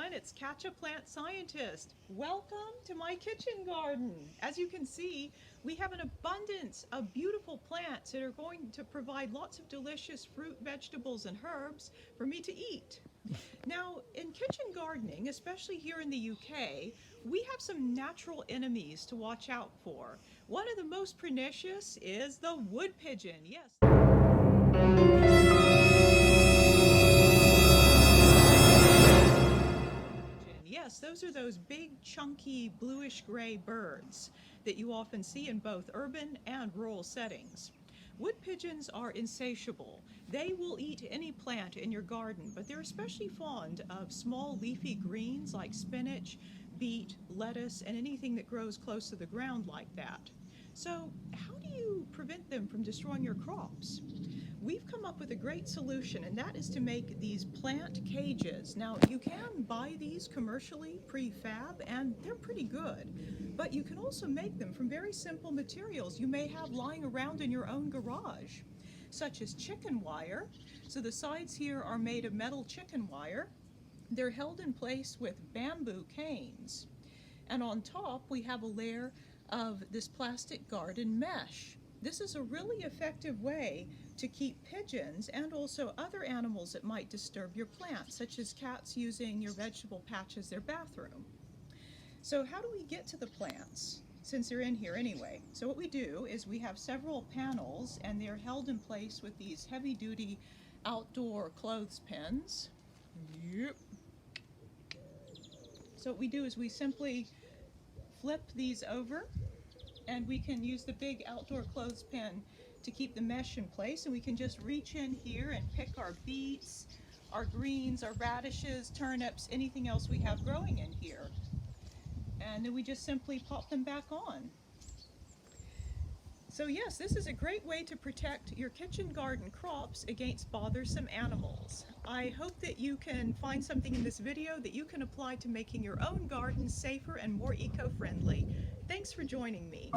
everyone, it's Katia, plant scientist. Welcome to my kitchen garden. As you can see, we have an abundance of beautiful plants that are going to provide lots of delicious fruit, vegetables, and herbs for me to eat. Now, in kitchen gardening, especially here in the UK, we have some natural enemies to watch out for. One of the most pernicious is the wood pigeon. Yes, those are those big, chunky, bluish-gray birds that you often see in both urban and rural settings. Wood pigeons are insatiable. They will eat any plant in your garden, but they're especially fond of small leafy greens like spinach, beet, lettuce, and anything that grows close to the ground like that. So, how do you prevent them from destroying your crops? We've come up with a great solution, and that is to make these plant cages. Now, you can buy these commercially prefab, and they're pretty good, but you can also make them from very simple materials you may have lying around in your own garage, such as chicken wire. So the sides here are made of metal chicken wire. They're held in place with bamboo canes, and on top we have a layer of this plastic garden mesh. This is a really effective way to keep pigeons and also other animals that might disturb your plants, such as cats using your vegetable patch as their bathroom. So how do we get to the plants, since they're in here anyway? So what we do is we have several panels, and they're held in place with these heavy-duty outdoor clothespins. Yep. So what we do is we simply flip these over, and we can use the big outdoor clothespin to keep the mesh in place, and we can just reach in here and pick our beets, our greens, our radishes, turnips, anything else we have growing in here. And then we just simply pop them back on. So yes, this is a great way to protect your kitchen garden crops against bothersome animals. I hope that you can find something in this video that you can apply to making your own garden safer and more eco-friendly. Thanks for joining me.